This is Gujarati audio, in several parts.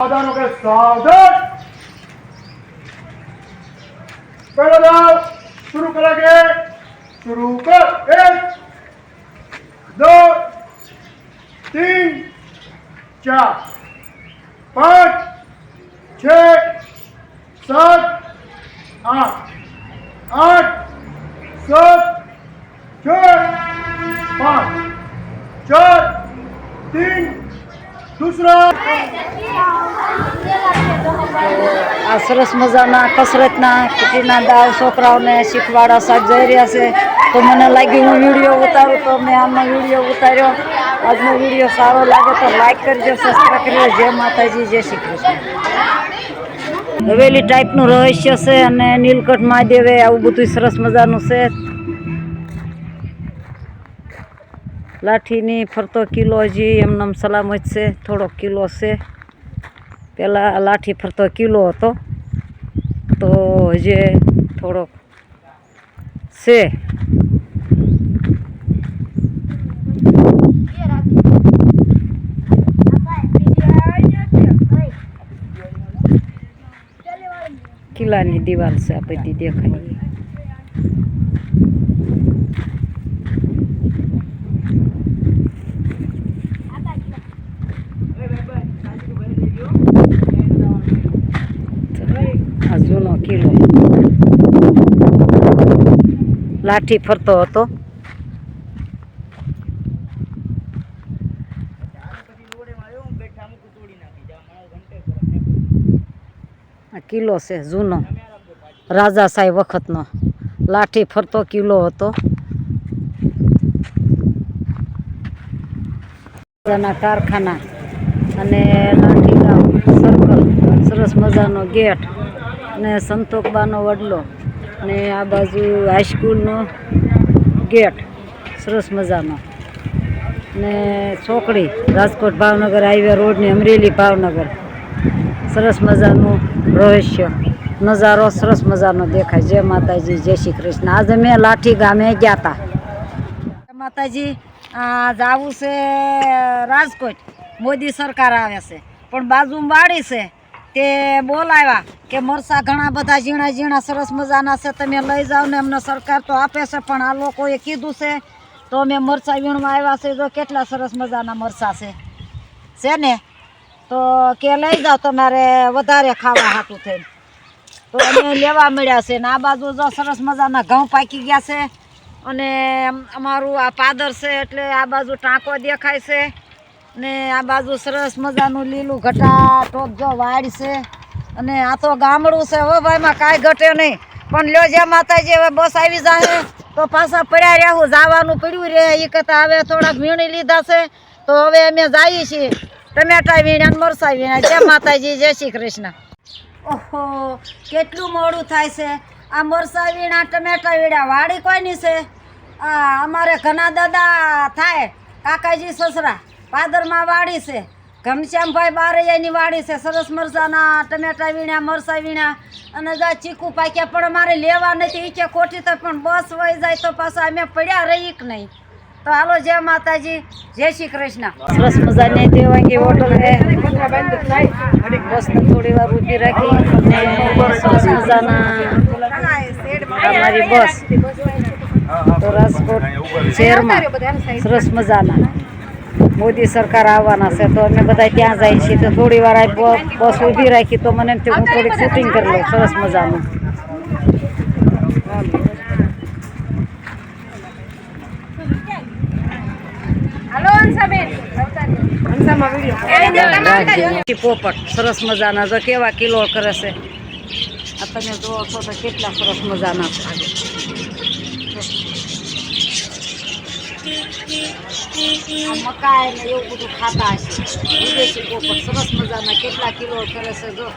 सावधान हो गए, सावधान। पहला दाव शुरू करेंगे। शुरू कर। 1 2 3 4 5 6 7 8 8 7 6 5 4 3 दूसरा। આ સરસ મજાના કસરતના કીટીના દાવ છોકરાઓને શીખવાડા સાહેબ જઈ રહ્યા છે. તો મને લાગ્યું હું વિડીયો ઉતારું, તો મેં આમનો વિડીયો ઉતાર્યો. આજનો વિડીયો સારો લાગે તો લાઈક કરજો, સબસ્ક્રાઈબ કરજો. જય માતાજી, જય શ્રી કૃષ્ણ. હવેલી ટાઈપનું રહસ્ય છે અને નીલકંઠ મહાદેવે આવું બધું સરસ મજાનું છે. લાઠીની ફરતો કિલ્લો હજી એમનામ સલામત છે, થોડોક કિલ્લો છે. પહેલાં લાઠી ફરતો કિલ્લો હતો, તો હજી થોડોક છે. કિલ્લાની દિવાલ છે આ બધી દેખાય. આ જૂનો કિલ્લો લાઠી ફરતો હતો. આ કિલ્લો છે જૂનો, રાજા સાહેબ વખતનો લાઠી ફરતો કિલ્લો હતો. કારખાના અને લાઠી ગામ સર્કલ, સરસ મજાનો ગેટ ને સંતોકબાનો વડલો ને આ બાજુ હાઈસ્કૂલનો ગેટ સરસ મજાનો ને ચોકડી રાજકોટ ભાવનગર હાઈવે રોડની અમરેલી ભાવનગર. સરસ મજાનું રહસ્ય નજારો સરસ મજાનો દેખાય. જય માતાજી, જય શ્રી કૃષ્ણ. આજે મેં લાઠી ગામે ગયા હતા. જય માતાજી. જવું છે રાજકોટ, મોદી સરકાર આવે છે, પણ બાજુમાં વાડી છે તે બોલાવ્યા કે મરસા ઘણા બધા ઝીણા ઝીણા સરસ મજાના છે, તમે લઈ જાઓ ને. અમને સરકાર તો આપે છે, પણ આ લોકોએ કીધું છે તો અમે મરસા વીણવા આવ્યા છે. જો કેટલા સરસ મજાના મરસા છે ને, તો કે લઈ જાઓ તમારે વધારે ખાવા હાટું થઈને. તો અમે લેવા મળ્યા છે. ને આ બાજુ જો સરસ મજાના ઘઉં પાકી ગયા છે અને અમારું આ પાદર છે એટલે આ બાજુ ટાંકો દેખાય છે ને આ બાજુ સરસ મજાનું લીલું ઘટા ટોપ જો વાડ છે. અને આ તો ગામડું છે હો ભાઈમાં કાંઈ ઘટે નહીં. પણ લ્યો જે માતાજી હવે બસ આવી જાય તો પાછા પડ્યા રહેવું, જવાનું પડ્યું રહે. એ કરતાં હવે થોડાક વીણી લીધા છે તો હવે અમે જઈએ છીએ ટમેટા વીણ્યા ને મરસા વીણ્યા. જય માતાજી, જય શ્રી કૃષ્ણ. ઓહો, કેટલું મોડું થાય છે. આ મરસા વીણા ટમેટા વીણ્યા. વાડી કોઈની છે? અમારે ઘણા દાદા થાય, કાકાજી સસરા પાદરમાં વાડી છે. ઘનશ્યામભાઈ બારૈયાની વાડી છે. સરસ મરસાના ટમેટા વીણ્યા, મરસા વીણ્યા અને જા ચીકુ પાક્યા. પણ અમારે લેવા નથી ઈ કે ખોટી તો, પણ બસ વહી જાય તો પાછા અમે પડ્યા રહી કે નહીં. તો હાલો, જય માતાજી, જય શ્રી કૃષ્ણ. સરસ મજાની દેવાંગી હોટલ છે. બસને થોડી વાર ઊભી રાખી અને સરસ મજાના અમારી બસ તો રાજકોટ શહેરમાં સરસ મજાના મોદી સરકાર આવવાના છે. તો અમે બધા ત્યાં જઈએ છીએ. તો થોડી વાર બસ ઊભી રાખી તો મને એમથી હું થોડીક શૂટિંગ કરી લઉં સરસ મજાનું. પોપટ સરસ મજાના જો કેવા કિલો કરે છે. આ તમે જોવો છો તો કેટલા સરસ મજાના છે. મકાઈ ને એવું બધું ખાતા હશે વિદેશી પોપટ. સરસ મજાના કેટલા કિલો કરે છે જો.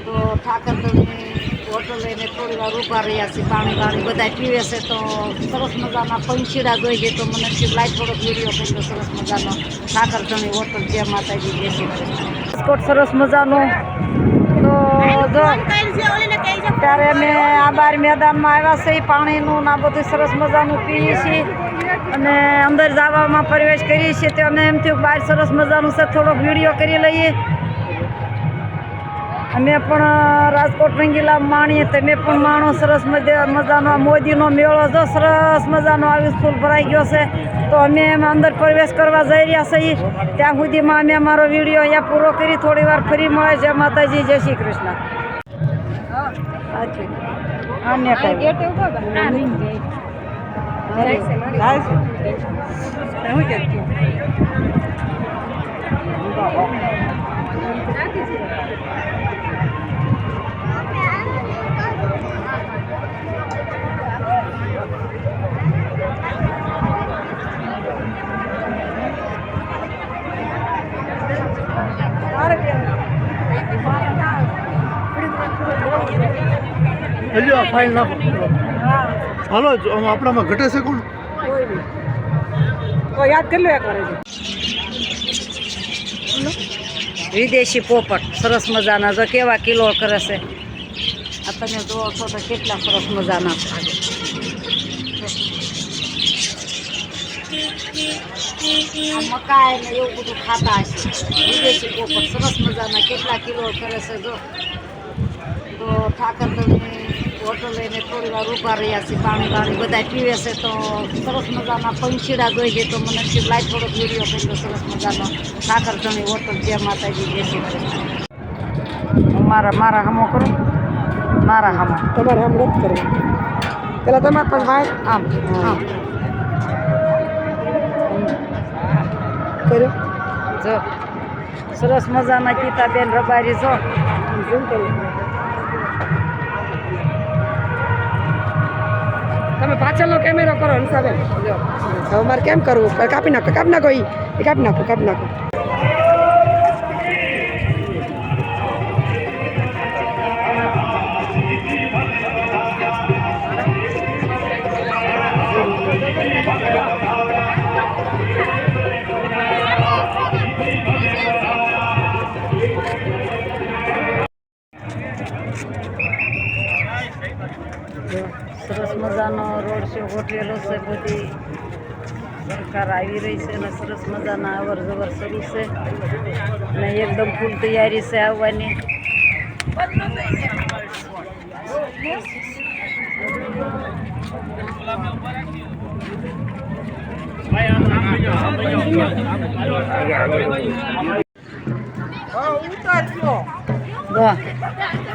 તો ઠાકરધણી હોટલ લઈને થોડી વાર ઊભા રહ્યા છે. પાણી વાણી બધા પીવે છે. તો સરસ મજાના પંખીડા જોઈ ગઈ તો મને લાઈટ થોડોક વિડીયો કર્યો સરસ મજાનો. ઠાકરધણી હોટલ, જય માતાજી, જય શ્રી કૃષ્ણ. રાજકોટ સરસ મજાનું. તો જો ત્યારે અમે આ બાર મેદાનમાં આવ્યા છે. પાણીનું ના બધું સરસ મજાનું પીએ છીએ અને અંદર જવામાં પ્રવેશ કરીએ છીએ. તો અમે એમ થયું બહાર સરસ મજાનું છે, થોડોક વિડીયો કરી લઈએ. અમે પણ રાજકોટ રંગીલા માણીએ તમે પણ માણો સરસ મજાનો મોદીનો મેળો જો સરસ મજાનો આવી ફૂલ ભરાઈ ગયો છે તો અમે એમાં અંદર પ્રવેશ કરવા જઈ રહ્યા છીએ ત્યાં સુધીમાં અમે અમારો વિડીયો અહીંયા પૂરો કરી થોડી વાર ફરી મળે છે માતાજી જય શ્રી કૃષ્ણ અન્ય ફાઇલ નાખો હાલો આપણામાં ઘટે છે કોણ યાદ કરી લો એક વાર વિદેશી પોપટ સરસ મજાના જો કેવા કિલો કરે છે આ તમે જોવો છો તો કેટલા સરસ મજાના મકાઈ ને એવું બધું ખાતા હશે વિદેશી પોપટ સરસ મજાના કેટલા કિલો કરે છે જો તો ઠાકરદળની હોટલ લઈને થોડી વાર ઊભા રહ્યા છે પાણી બધા પીવે છે તો સરસ મજાના પંખીડા જોઈ ગઈ તો મને લાઈટ થોડોક વિડીયો કર્યો સરસ મજાનો ઠાકરદળની હોટલ જે માતાજી બેસી મારા હમો કરો મારા હમો તમારે હમ રદ કરો પેલા તમારે પણ ભાઈ આમ આમ કર્યો જો સરસ મજાના ગીતાબેન રબારી જો તમે પાછળનો કેમેરો કરો હંસાબેન જો હવે મારે કેમ કરવું કાપી નાખો એ કાપી નાખો સરસ મજાનો રોડ શો ગોઠવેલો છે બધી સરકાર આવી રહી છે અને સરસ મજાના અવર જવર શરૂ છે અને એકદમ ફૂલ તૈયારી છે આવવાની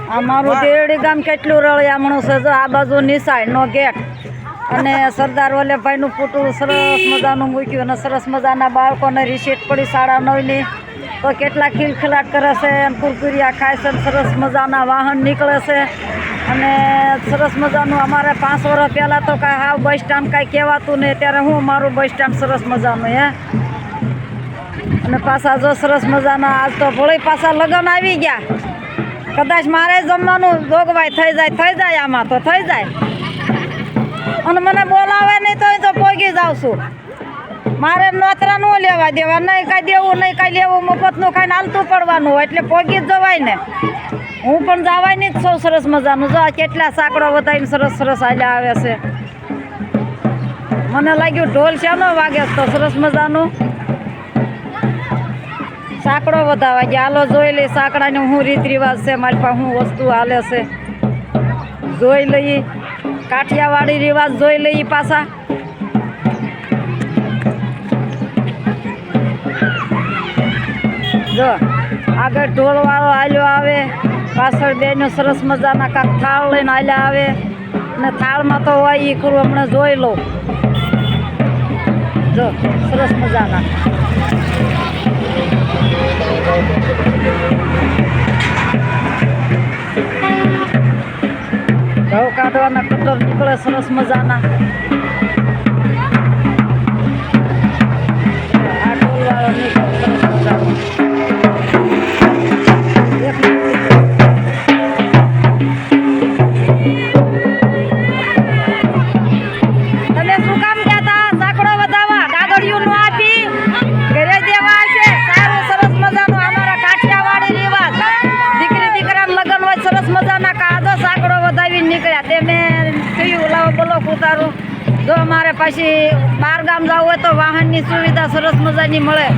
આ મારું દેરડી ગામ કેટલું રળિયામણું છે જો આ બાજુ નિશાળનો ગેટ અને સરદાર વલ્લભભાઈનું પૂતળું સરસ મજાનું મૂક્યું અને સરસ મજાના બાળકોને રિસીટ પડી 9:30ની તો કેટલા ખિલખિલાટ કરે છે અને કુરકુરિયા ખાય છે સરસ મજાના વાહન નીકળે છે અને સરસ મજાનું અમારે 5 વર્ષ પહેલાં તો કાંઈ હાવ બસ સ્ટેન્ડ કાંઈ કહેવાતું નહીં ત્યારે હું મારું બસ સ્ટેન્ડ સરસ મજાનું હે અને પાછા જો સરસ મજાના આજ તો ભોળી પાછા લગ્ન આવી ગયા કદાચ મારે જમવાનું જોગવાઈ થઈ જાય આમાં તો થઈ જાય અને મને બોલાવે નહીં તો પોગી જાઉં છું મારે નોતરા ન લેવા દેવા નહીં કાંઈ દેવું નહીં કાંઈ લેવું મફતનું ખાઈને હાલતું પડવાનું હોય એટલે પોગી જ જવાય ને હું પણ જવાની જ છું સરસ મજાનું જો કેટલા સાંકડો વધારીને સરસ હાલ્યા આવે છે મને લાગ્યું ઢોલ શાનો વાગે તો સરસ મજાનું સાંકડો વધાવા ગયા હાલો જોઈ લઈ સાંકડાની શું રીત રિવાજ છે મારી પાસે શું વસ્તુ હાલે છે જોઈ લઈ કાઠિયાવાડી રિવાજ જોઈ લઈ પાછા જો આગળ ઢોલવાળો હાલ્યો આવે પાછળ બેનો સરસ મજાના કાંક થાળ લઈને હાલ્યા આવે અને થાળમાં તો હોય એ ખરું હમણાં જોઈ લઉં જો સરસ મજાના ઘઉં કાઢવાના કટર નીકળે સરસ મજાના આ ઢોલવાળો નીકળે સરસ મજાનો તમે શું કામ કહેતા સાંકડો વધાવા ગાગડિયું નું આપી ઘરે દેવા હશે સારું સરસ મજાનું અમારા કાઠિયાવાડી રિવાજ દીકરી દીકરાના લગ્ન હોય સરસ મજાના કાદો સાંકડો વધાવી નીકળ્યા તે મેં કહ્યું લાવો બોલો ઉતારું જો અમારે પાછી બહાર ગામ જવું હોય તો વાહનની સુવિધા સરસ મજાની મળે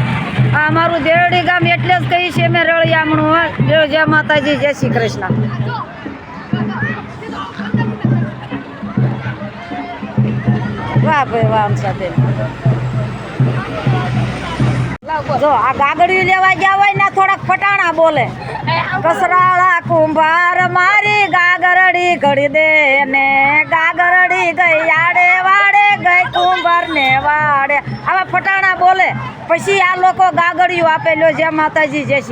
આ અમારું દેરડી ગામ એટલે જ કહી છે મેં રળિયામણું હોય જય માતાજી જય શ્રી કૃષ્ણ. વાહ ભાઈ વાહ સાથે જો આ ગાગડિયું લેવા ગયા હોય ને થોડાક ફટાણા બોલે. કસરાળા કુંભાર મારી ગાગરડી ઘડી દે ને ગાગરડી ગઈ આડે વાડે ગઈ કુંભાર ને વાડે આવા ફટાણા બોલે. પછી આ લોકો ગાગડિયું આપેલો જય માતાજી જય શ્રી